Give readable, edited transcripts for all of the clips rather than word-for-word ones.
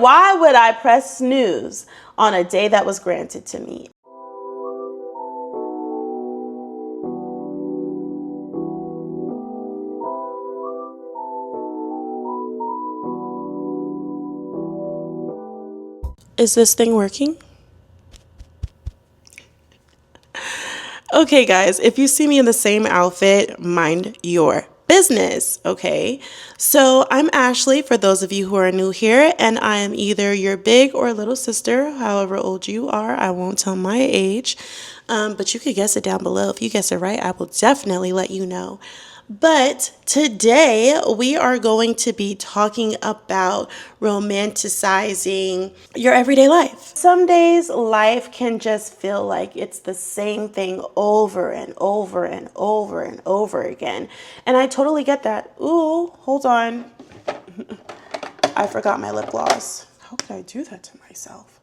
Why would I press snooze on a day that was granted to me? Is this thing working? Okay, guys, if you see me in the same outfit, mind your business, okay? So I'm Ashley, for those of you who are new here, and I am either your big or little sister, however old you are. I won't tell my age, but you could guess it down below. If you guess it right, I will definitely let you know. But today we are going to be talking about romanticizing your everyday life. Some days life can just feel like it's the same thing over and over and over and over again. And I totally get that. Ooh, hold on. I forgot my lip gloss. How could I do that to myself?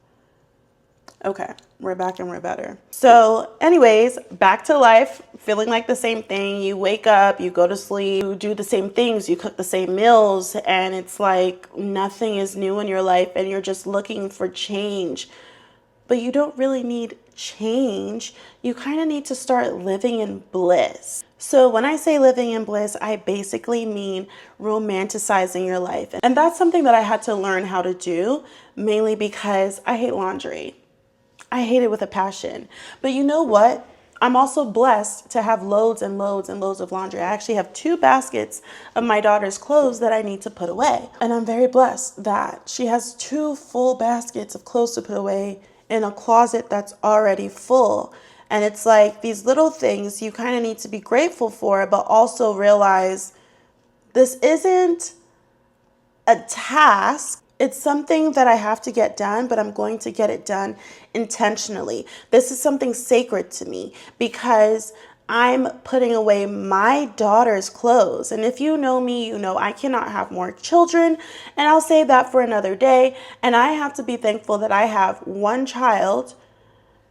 Okay, we're back and we're better. So anyways, back to life, feeling like the same thing. You wake up, you go to sleep, you do the same things, you cook the same meals, and it's like nothing is new in your life and you're just looking for change. But you don't really need change. You kind of need to start living in bliss. So when I say living in bliss, I basically mean romanticizing your life. And that's something that I had to learn how to do, mainly because I hate laundry. I hate it with a passion. But you know what? I'm also blessed to have loads and loads and loads of laundry. I actually have 2 baskets of my daughter's clothes that I need to put away. And I'm very blessed that she has 2 full baskets of clothes to put away in a closet that's already full. And it's like these little things you kind of need to be grateful for, but also realize this isn't a task. It's something that I have to get done, but I'm going to get it done intentionally. This is something sacred to me because I'm putting away my daughter's clothes. And if you know me, you know I cannot have more children, and I'll save that for another day. And I have to be thankful that I have 1 child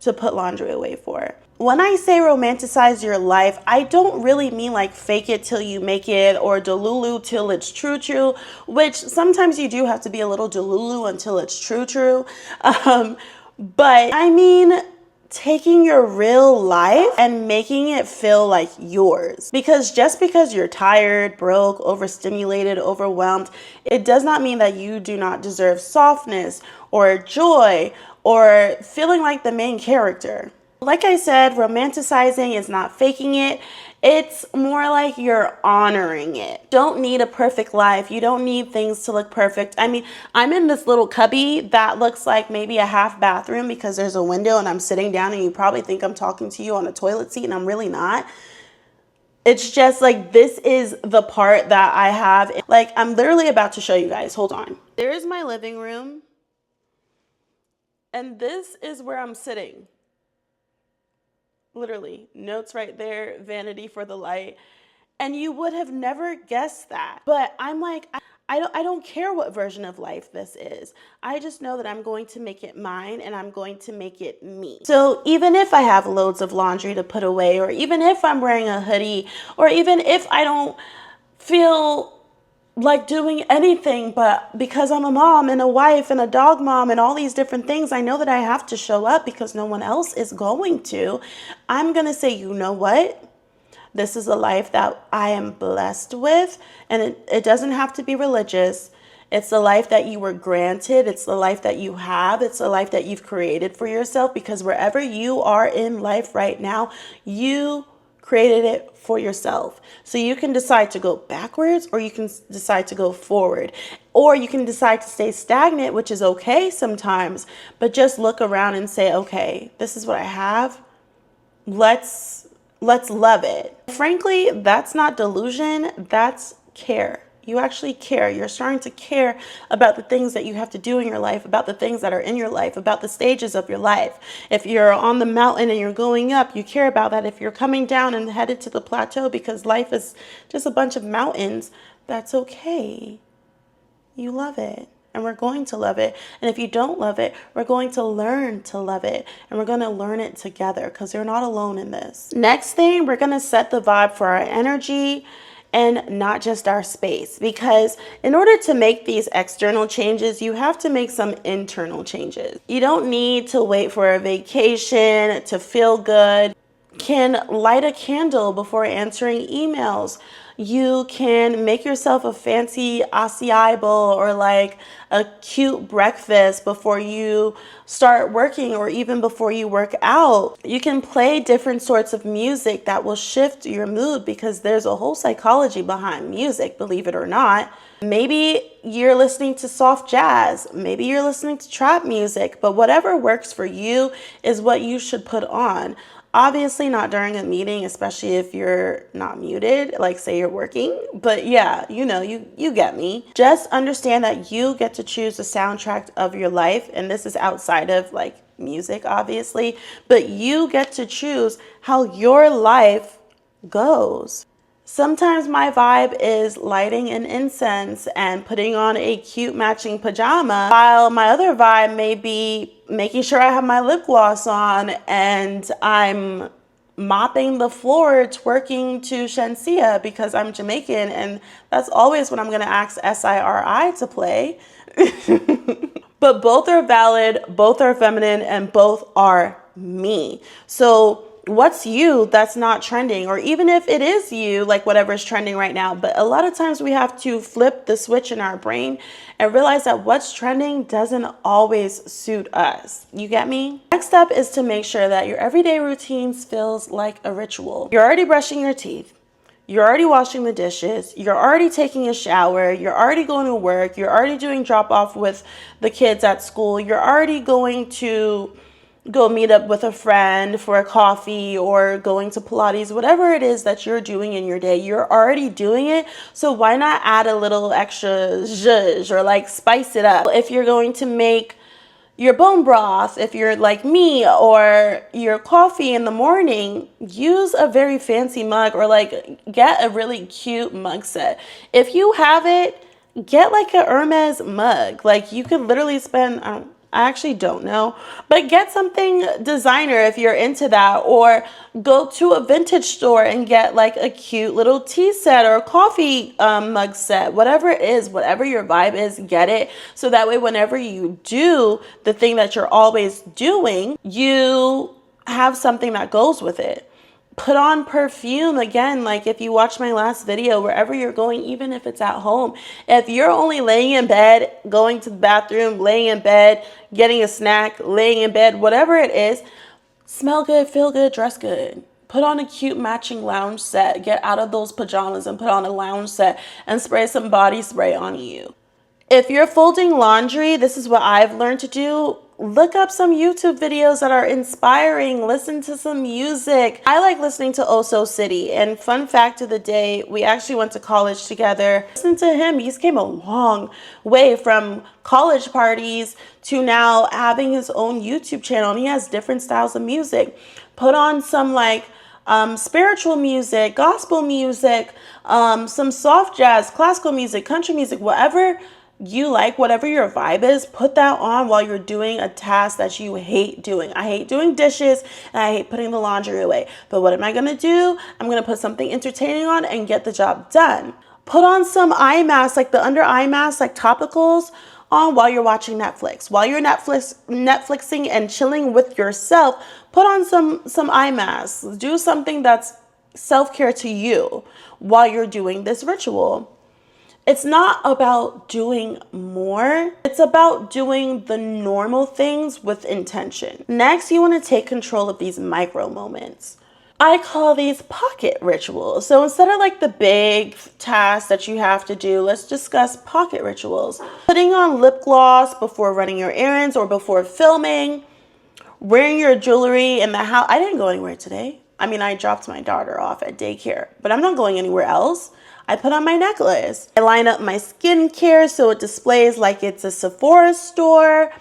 to put laundry away for. When I say romanticize your life, I don't really mean like fake it till you make it or delulu till it's true, which sometimes you do have to be a little delulu until it's true. But I mean taking your real life and making it feel like yours. Because just because you're tired, broke, overstimulated, overwhelmed, it does not mean that you do not deserve softness or joy or feeling like the main character. Like I said, romanticizing is not faking it. It's more like you're honoring it. You don't need a perfect life. You don't need things to look perfect. I mean, I'm in this little cubby that looks like maybe a half bathroom because there's a window and I'm sitting down and you probably think I'm talking to you on a toilet seat and I'm really not. It's just like, this is the part that I have. Like, I'm literally about to show you guys. Hold on. There's my living room. And this is where I'm sitting. Literally, notes right there, vanity for the light. And you would have never guessed that. But I'm like, I don't care what version of life this is. I just know that I'm going to make it mine and I'm going to make it me. So even if I have loads of laundry to put away, or even if I'm wearing a hoodie, or even if I don't feel like doing anything, but because I'm a mom and a wife and a dog mom and all these different things, I know that I have to show up because no one else is going to. I'm going to say, you know what? This is a life that I am blessed with, and it doesn't have to be religious. It's the life that you were granted. It's the life that you have. It's the life that you've created for yourself, because wherever you are in life right now, you created it for yourself. So you can decide to go backwards, or you can decide to go forward, or you can decide to stay stagnant, which is okay sometimes, but just look around and say, okay, this is what I have. Let's love it. Frankly, that's not delusion, that's care. You actually care. You're starting to care about the things that you have to do in your life, about the things that are in your life, about the stages of your life. If you're on the mountain and you're going up, you care about that. If you're coming down and headed to the plateau because life is just a bunch of mountains, that's okay. You love it. And we're going to love it. And if you don't love it, we're going to learn to love it. And we're going to learn it together, because you're not alone in this. Next thing, we're going to set the vibe for our energy. and not just our space. Because in order to make these external changes, you have to make some internal changes. You don't need to wait for a vacation to feel good. Can light a candle before answering emails. You can make yourself a fancy acai bowl or like a cute breakfast before you start working or even before you work out. You can play different sorts of music that will shift your mood, because there's a whole psychology behind music, believe it or not. Maybe you're listening to soft jazz, maybe you're listening to trap music, but whatever works for you is what you should put on. Obviously not during a meeting, especially if you're not muted, like say you're working. But yeah, you get me. Just understand that you get to choose the soundtrack of your life. And this is outside of like music, obviously. But you get to choose how your life goes. Sometimes my vibe is lighting an incense and putting on a cute matching pajama, while my other vibe may be making sure I have my lip gloss on and I'm mopping the floor, twerking to Shensia because I'm Jamaican, and that's always when I'm going to ask SIRI to play. But both are valid, both are feminine, and both are me. So what's you that's not trending? Or even if it is you, like whatever's trending right now. But a lot of times we have to flip the switch in our brain and realize that what's trending doesn't always suit us. You get me? Next up is to make sure that your everyday routines feels like a ritual. You're already brushing your teeth. You're already washing the dishes. You're already taking a shower. You're already going to work. You're already doing drop off with the kids at school. You're already going to go meet up with a friend for a coffee or going to Pilates, whatever it is that you're doing in your day, you're already doing it. So why not add a little extra zhuzh or like spice it up? If you're going to make your bone broth, if you're like me, or your coffee in the morning, use a very fancy mug or like get a really cute mug set. If you have it, get like a Hermes mug. Like you could literally spend, I actually don't know, but get something designer if you're into that, or go to a vintage store and get like a cute little tea set or a coffee mug set, whatever it is, whatever your vibe is, get it. So that way, whenever you do the thing that you're always doing, you have something that goes with it. Put on perfume again. Like if you watch my last video, wherever you're going, even if it's at home, if you're only laying in bed, going to the bathroom, laying in bed, getting a snack, laying in bed, whatever it is, smell good, feel good, dress good. Put on a cute matching lounge set. Get out of those pajamas and put on a lounge set and spray some body spray on you. If you're folding laundry, this is what I've learned to do. Look up some YouTube videos that are inspiring. Listen to some music. I like listening to Oso City. And fun fact of the day, we actually went to college together. Listen to him. He's came a long way from college parties to now having his own YouTube channel. And he has different styles of music. Put on some like spiritual music, gospel music, some soft jazz, classical music, country music, whatever you like, whatever your vibe is, put that on while you're doing a task that you hate doing. I hate doing dishes and I hate putting the laundry away. But what am I going to do? I'm going to put something entertaining on and get the job done. Put on some eye masks, like the under eye masks, like topicals on while you're watching Netflix. While you're Netflixing and chilling with yourself, put on some eye masks. Do something that's self-care to you while you're doing this ritual. It's not about doing more. It's about doing the normal things with intention. Next, you want to take control of these micro moments. I call these pocket rituals. So instead of like the big tasks that you have to do, let's discuss pocket rituals. Putting on lip gloss before running your errands or before filming. Wearing your jewelry in the house. I didn't go anywhere today. I mean, I dropped my daughter off at daycare, but I'm not going anywhere else. I put on my necklace. I line up my skincare so it displays like it's a Sephora store.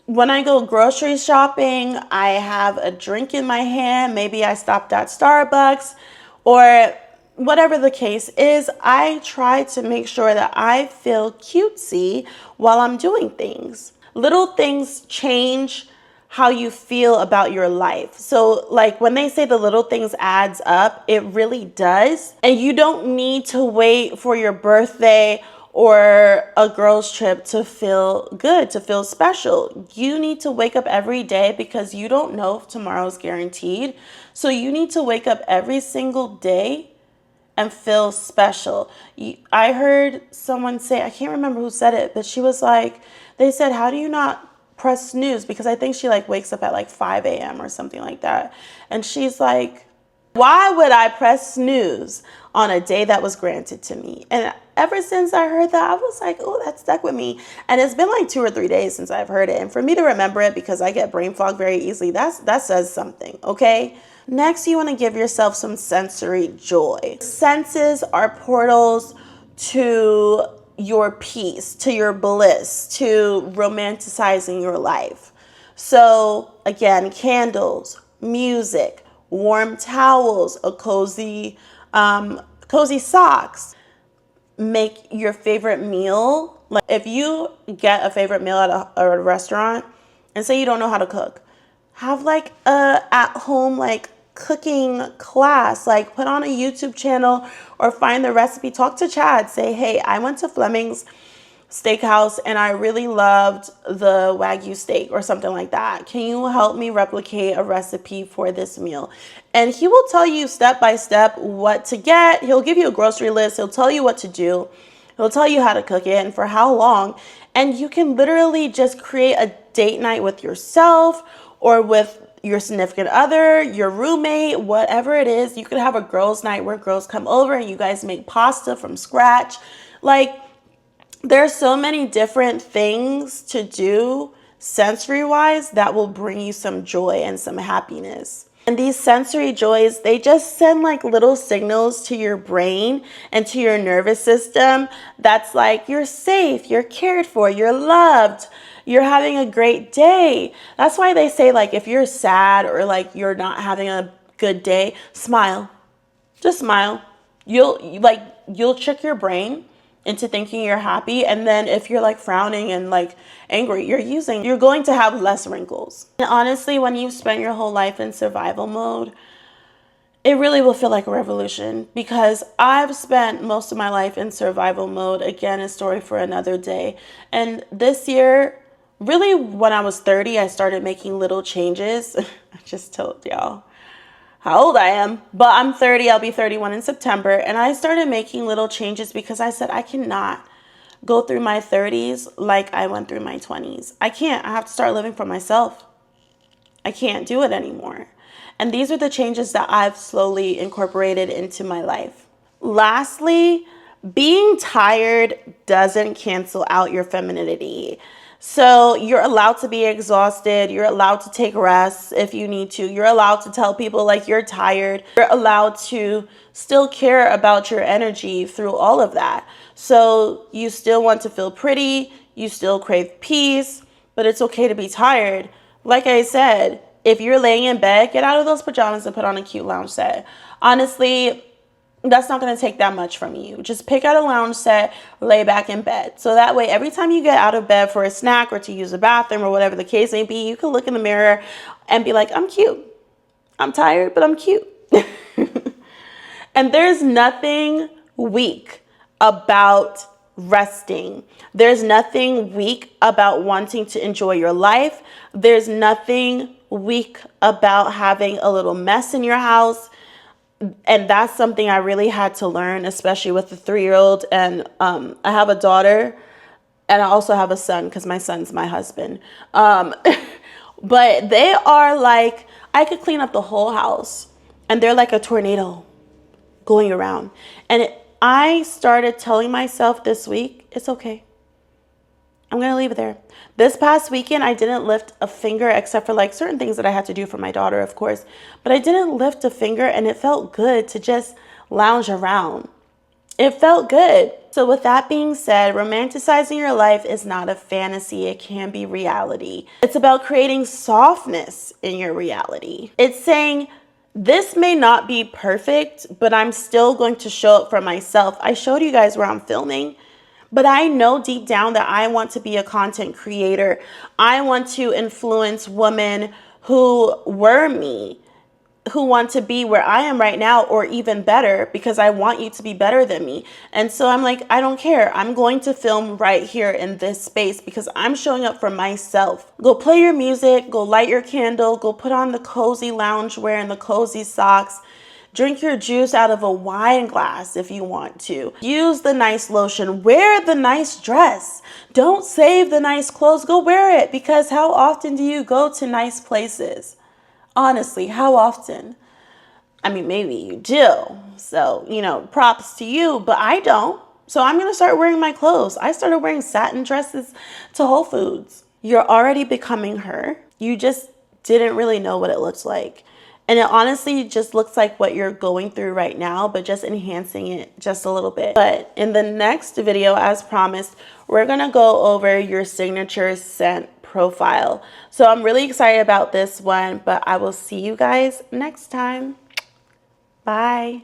When I go grocery shopping, I have a drink in my hand. Maybe I stopped at Starbucks or whatever the case is. I try to make sure that I feel cutesy while I'm doing things. Little things change how you feel about your life. So like when they say the little things adds up, it really does. And you don't need to wait for your birthday or a girl's trip to feel good, to feel special. You need to wake up every day because you don't know if tomorrow's guaranteed. So you need to wake up every single day and feel special. I heard someone say, I can't remember who said it, but she was like, they said, how do you not press snooze? Because I think she like wakes up at like 5 a.m. or something like that. And she's like, why would I press snooze on a day that was granted to me? And ever since I heard that, I was like, oh, that stuck with me. And it's been like 2 or 3 days since I've heard it. And for me to remember it, because I get brain fog very easily, that says something, okay? Next, you want to give yourself some sensory joy. Senses are portals to your peace, to your bliss, to romanticizing your life. So again, candles, music, warm towels, a cozy socks. Make your favorite meal. Like if you get a favorite meal at a restaurant and say you don't know how to cook, have like a at-home like cooking class, like put on a YouTube channel or find the recipe. Talk to Chad, say, hey, I went to Fleming's Steakhouse and I really loved the Wagyu steak or something like that. Can you help me replicate a recipe for this meal? And he will tell you step by step what to get. He'll give you a grocery list. He'll tell you what to do. He'll tell you how to cook it and for how long. And you can literally just create a date night with yourself or with your significant other, your roommate, whatever it is. You could have a girls' night where girls come over and you guys make pasta from scratch. Like, there's so many different things to do sensory-wise that will bring you some joy and some happiness. And these sensory joys, they just send like little signals to your brain and to your nervous system that's like, you're safe, you're cared for, you're loved, you're having a great day. That's why they say like if you're sad or like you're not having a good day, smile. Just smile. You'll trick your brain into thinking you're happy. And then if you're like frowning and like angry, you're going to have less wrinkles. And honestly, when you've spent your whole life in survival mode, it really will feel like a revolution because I've spent most of my life in survival mode. Again, a story for another day. And this year, really when I was 30, I started making little changes. I just told y'all how old I am, but I'm 30, I'll be 31 in September. And I started making little changes because I said, I cannot go through my 30s like I went through my 20s. I can't, I have to start living for myself. I can't do it anymore. And these are the changes that I've slowly incorporated into my life. Lastly, being tired doesn't cancel out your femininity. So you're allowed to be exhausted. You're allowed to take rests if you need to. You're allowed to tell people like you're tired. You're allowed to still care about your energy through all of that. So you still want to feel pretty. You still crave peace, but it's okay to be tired. Like I said, if you're laying in bed, get out of those pajamas and put on a cute lounge set. Honestly, that's not going to take that much from you. Just pick out a lounge set, lay back in bed. So that way, every time you get out of bed for a snack or to use a bathroom or whatever the case may be, you can look in the mirror and be like, I'm cute. I'm tired, but I'm cute. And there's nothing weak about resting. There's nothing weak about wanting to enjoy your life. There's nothing weak about having a little mess in your house. And that's something I really had to learn, especially with the 3-year-old. And I have a daughter and I also have a son because my son's my husband. But they are like, I could clean up the whole house and they're like a tornado going around. And I started telling myself this week, it's okay. I'm going to leave it there. This past weekend, I didn't lift a finger except for like certain things that I had to do for my daughter, of course. But I didn't lift a finger and it felt good to just lounge around. It felt good. So with that being said, romanticizing your life is not a fantasy. It can be reality. It's about creating softness in your reality. It's saying, this may not be perfect, but I'm still going to show up for myself. I showed you guys where I'm filming. But I know deep down that I want to be a content creator. I want to influence women who were me, who want to be where I am right now or even better, because I want you to be better than me. And so I'm like, I don't care. I'm going to film right here in this space because I'm showing up for myself. Go play your music, go light your candle, go put on the cozy loungewear and the cozy socks. Drink your juice out of a wine glass if you want to. Use the nice lotion. Wear the nice dress. Don't save the nice clothes. Go wear it, because how often do you go to nice places? Honestly, how often? I mean, maybe you do. So, props to you, but I don't. So I'm going to start wearing my clothes. I started wearing satin dresses to Whole Foods. You're already becoming her. You just didn't really know what it looked like. And it honestly just looks like what you're going through right now, but just enhancing it just a little bit. But in the next video, as promised, we're going to go over your signature scent profile. So I'm really excited about this one, but I will see you guys next time. Bye.